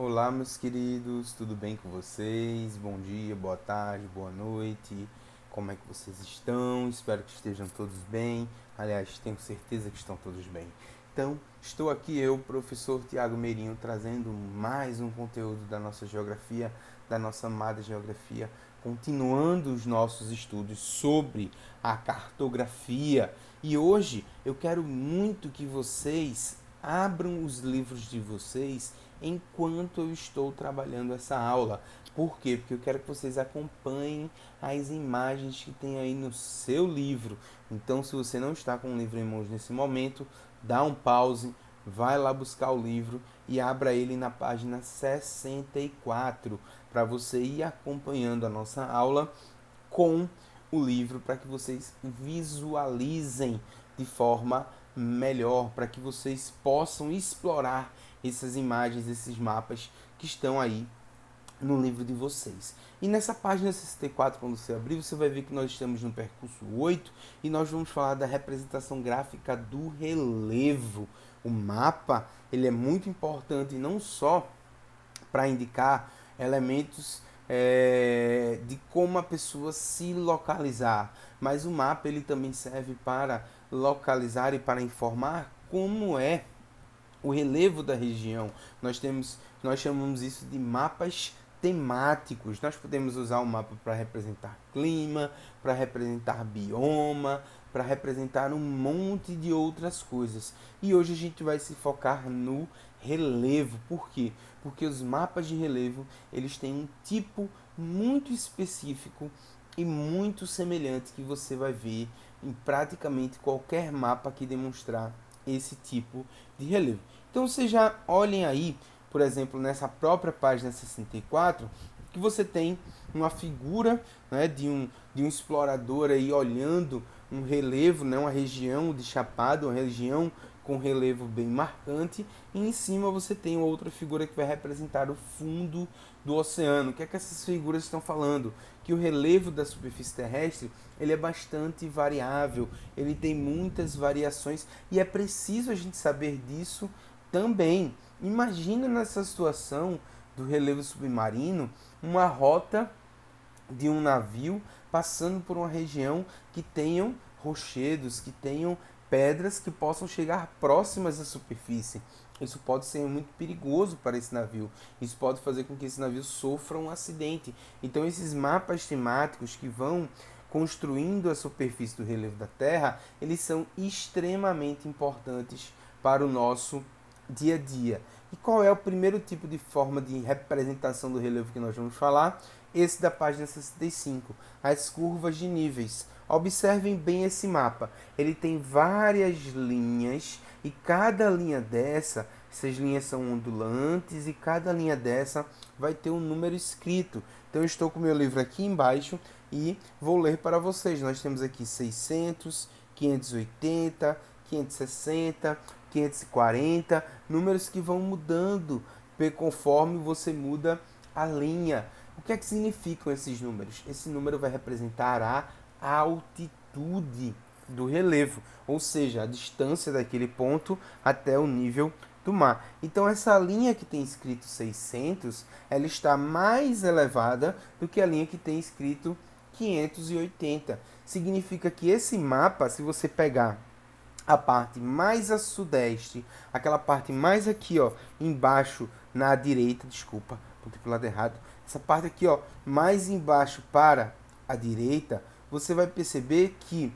Olá, meus queridos, tudo bem com vocês? Bom dia, boa tarde, boa noite. Como é que vocês estão? Espero que estejam todos bem. Aliás, tenho certeza que estão todos bem. Então, estou aqui eu, professor Tiago Meirinho, trazendo mais um conteúdo da nossa geografia, da nossa amada geografia, continuando os nossos estudos sobre a cartografia. E hoje eu quero muito que vocês abram os livros de vocês enquanto eu estou trabalhando essa aula. Por quê? Porque eu quero que vocês acompanhem as imagens que tem aí no seu livro. Então, se você não está com o livro em mãos nesse momento, dá um pause, vai lá buscar o livro e abra ele na página 64 para você ir acompanhando a nossa aula com o livro para que vocês visualizem de forma melhor, para que vocês possam explorar essas imagens, esses mapas que estão aí no livro de vocês. E nessa página 64, quando você abrir, você vai ver que nós estamos no percurso 8 e nós vamos falar da representação gráfica do relevo. O mapa, ele é muito importante não só para indicar elementos de como a pessoa se localizar, mas o mapa ele também serve para localizar e para informar como é o relevo da região. Nós chamamos isso de mapas temáticos. Nós podemos usar o mapa para representar clima, para representar bioma, para representar um monte de outras coisas. E hoje a gente vai se focar no relevo. Por quê? Porque os mapas de relevo, eles têm um tipo muito específico e muito semelhante que você vai ver em praticamente qualquer mapa que demonstrar esse tipo de relevo. Então vocês já olhem aí, por exemplo, nessa própria página 64, que você tem uma figura, né, de um explorador aí olhando um relevo, né, uma região de chapado, uma região com relevo bem marcante, e em cima você tem outra figura que vai representar o fundo do oceano. O que é que essas figuras estão falando? Que o relevo da superfície terrestre ele é bastante variável, ele tem muitas variações e é preciso a gente saber disso também. Imagina nessa situação do relevo submarino uma rota de um navio passando por uma região que tenham rochedos, que tenham pedras que possam chegar próximas à superfície. Isso pode ser muito perigoso para esse navio. Isso pode fazer com que esse navio sofra um acidente. Então, esses mapas temáticos que vão construindo a superfície do relevo da Terra, eles são extremamente importantes para o nosso dia a dia. E qual é o primeiro tipo de forma de representação do relevo que nós vamos falar? Esse da página 65, as curvas de níveis. Observem bem esse mapa. Ele tem várias linhas e cada linha dessa, essas linhas são ondulantes e cada linha dessa vai ter um número escrito. Então eu estou com o meu livro aqui embaixo e vou ler para vocês. Nós temos aqui 600, 580, 560, 540, números que vão mudando conforme você muda a linha. O que é que significam esses números? Esse número vai representar a altitude do relevo, ou seja, a distância daquele ponto até o nível do mar. Então essa linha que tem escrito 600, ela está mais elevada do que a linha que tem escrito 580. Significa que esse mapa, se você pegar a parte mais a sudeste, aquela parte mais aqui, ó, embaixo na direita, desculpa, botei pro lado errado. Essa parte aqui, ó, mais embaixo para a direita, você vai perceber que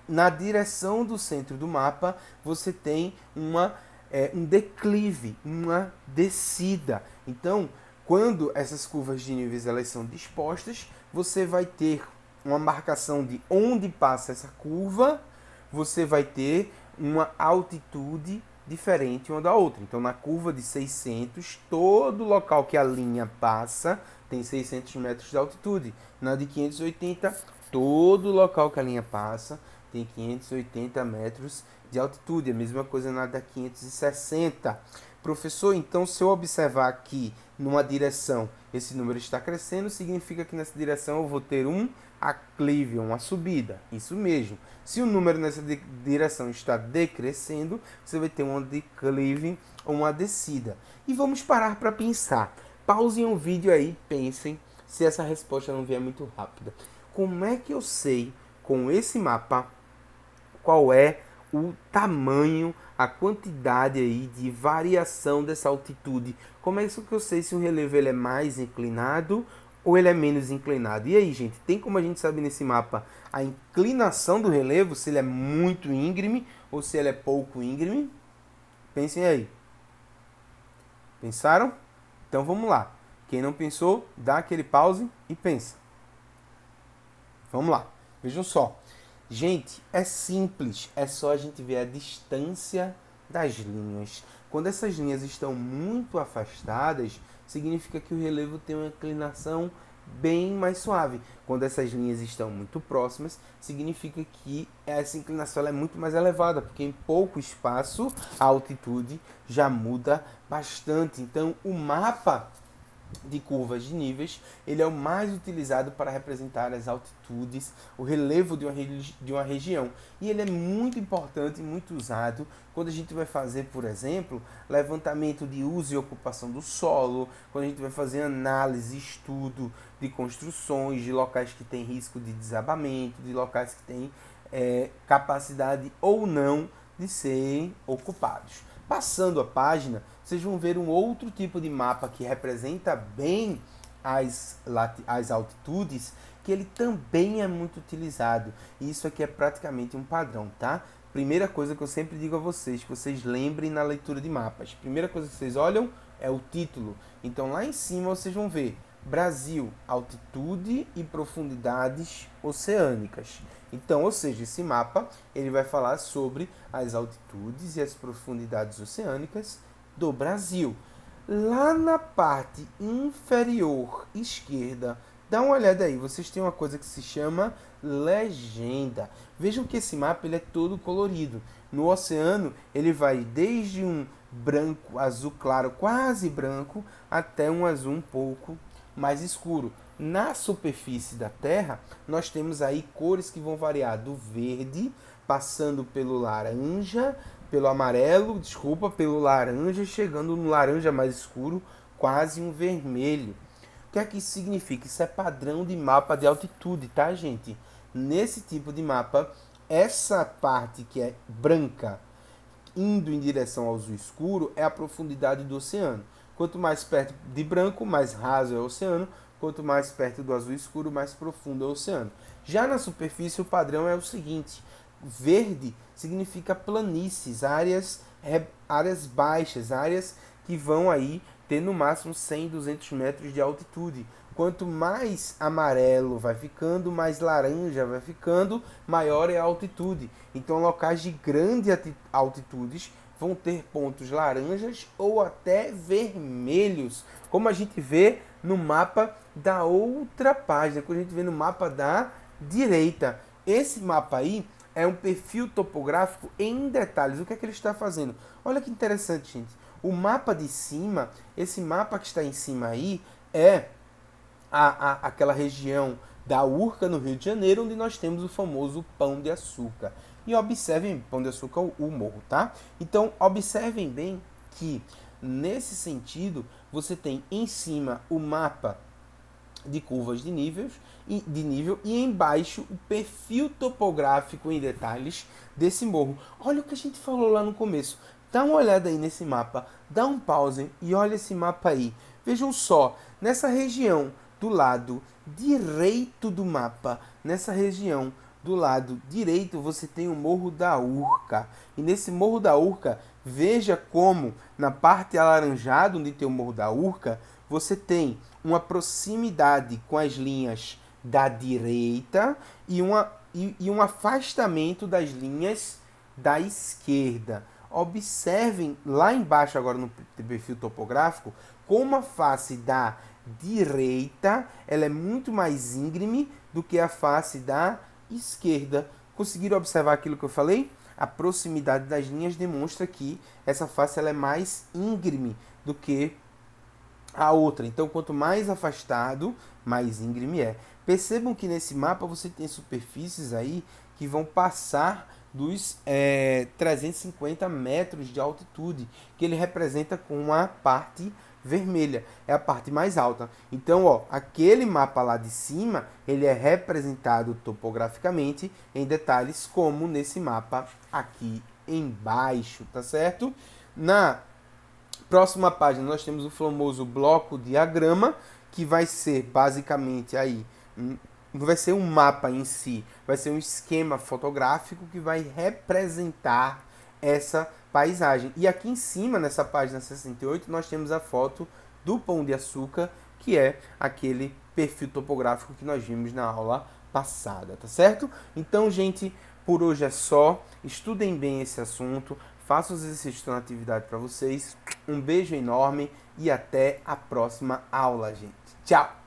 na direção do centro do mapa você tem um declive, uma descida. Então, quando essas curvas de níveis elas são dispostas, você vai ter uma marcação de onde passa essa curva, você vai ter uma altitude diferente uma da outra. Então, na curva de 600, todo local que a linha passa tem 600 metros de altitude. Na de 580, todo local que a linha passa tem 580 metros de altitude. A mesma coisa na da 560. Professor, então se eu observar aqui numa direção, esse número está crescendo, significa que nessa direção eu vou ter um aclive, uma subida. Isso mesmo. Se o número nessa direção está decrescendo, você vai ter um declive ou uma descida. E vamos parar para pensar. Pausem o vídeo aí, pensem se essa resposta não vier muito rápida. Como é que eu sei, com esse mapa, qual é o tamanho, a quantidade aí de variação dessa altitude? Como é isso que eu sei se o relevo ele é mais inclinado ou ele é menos inclinado? E aí, gente, tem como a gente saber nesse mapa a inclinação do relevo, se ele é muito íngreme ou se ele é pouco íngreme? Pensem aí. Pensaram? Então vamos lá. Quem não pensou, dá aquele pause e pensa. Vamos lá. Vejam só. Gente, é simples. É só a gente ver a distância das linhas. Quando essas linhas estão muito afastadas, significa que o relevo tem uma inclinação bem mais suave. Quando essas linhas estão muito próximas, significa que essa inclinação é muito mais elevada, porque em pouco espaço a altitude já muda bastante. Então, o mapa de curvas de níveis, ele é o mais utilizado para representar as altitudes, o relevo de uma região. E ele é muito importante e muito usado quando a gente vai fazer, por exemplo, levantamento de uso e ocupação do solo, quando a gente vai fazer análise, estudo de construções, de locais que têm risco de desabamento, de locais que têm capacidade ou não de serem ocupados. Passando a página, vocês vão ver um outro tipo de mapa que representa bem as altitudes, que ele também é muito utilizado. E isso aqui é praticamente um padrão, tá? Primeira coisa que eu sempre digo a vocês, que vocês lembrem na leitura de mapas. Primeira coisa que vocês olham é o título. Então lá em cima vocês vão ver Brasil, altitude e profundidades oceânicas. Então, ou seja, esse mapa ele vai falar sobre as altitudes e as profundidades oceânicas do Brasil. Lá na parte inferior esquerda, dá uma olhada aí, vocês têm uma coisa que se chama legenda. Vejam que esse mapa ele é todo colorido. No oceano, ele vai desde um branco, azul claro, quase branco, até um azul um pouco mais escuro. Na superfície da Terra, nós temos aí cores que vão variar do verde, passando pelo laranja, pelo amarelo, pelo laranja, chegando no laranja mais escuro, quase um vermelho. O que é que isso significa? Isso é padrão de mapa de altitude, tá, gente? Nesse tipo de mapa, essa parte que é branca, indo em direção ao azul escuro, é a profundidade do oceano. Quanto mais perto de branco, mais raso é o oceano. Quanto mais perto do azul escuro, mais profundo é o oceano. Já na superfície, o padrão é o seguinte. Verde significa planícies, áreas baixas, áreas que vão aí ter no máximo 100, 200 metros de altitude. Quanto mais amarelo vai ficando, mais laranja vai ficando, maior é a altitude. Então, locais de grandes altitudes vão ter pontos laranjas ou até vermelhos, como a gente vê no mapa da outra página, quando a gente vê no mapa da direita. Esse mapa aí é um perfil topográfico em detalhes. O que é que ele está fazendo? Olha que interessante, gente. O mapa de cima, esse mapa que está em cima aí, é aquela região da Urca, no Rio de Janeiro, onde nós temos o famoso Pão de Açúcar. E observem, Pão de Açúcar, o morro, tá? Então, observem bem que, nesse sentido, você tem em cima o mapa de curvas de nível e embaixo o perfil topográfico em detalhes desse morro. Olha o que a gente falou lá no começo. Dá uma olhada aí nesse mapa, dá um pause e olha esse mapa aí. Vejam só, nessa região do lado direito do mapa, nessa região do lado direito você tem o Morro da Urca. E nesse Morro da Urca, veja como na parte alaranjada, onde tem o Morro da Urca, você tem uma proximidade com as linhas da direita e um afastamento das linhas da esquerda. Observem lá embaixo agora no perfil topográfico como a face da direita ela é muito mais íngreme do que a face da esquerda. Conseguiram observar aquilo que eu falei? A proximidade das linhas demonstra que essa face ela é mais íngreme do que a outra. Então, quanto mais afastado, mais íngreme é. Percebam que nesse mapa você tem superfícies aí que vão passar dos 350 metros de altitude, que ele representa com a parte vermelha, é a parte mais alta. Então, ó, aquele mapa lá de cima, ele é representado topograficamente em detalhes como nesse mapa aqui embaixo, tá certo? Na próxima página nós temos o famoso bloco diagrama, que vai ser basicamente aí, não vai ser um mapa em si, vai ser um esquema fotográfico que vai representar essa paisagem. E aqui em cima, nessa página 68, nós temos a foto do Pão de Açúcar, que é aquele perfil topográfico que nós vimos na aula passada, tá certo? Então, gente, por hoje é só. Estudem bem esse assunto, façam os exercícios na atividade para vocês. Um beijo enorme e até a próxima aula, gente. Tchau!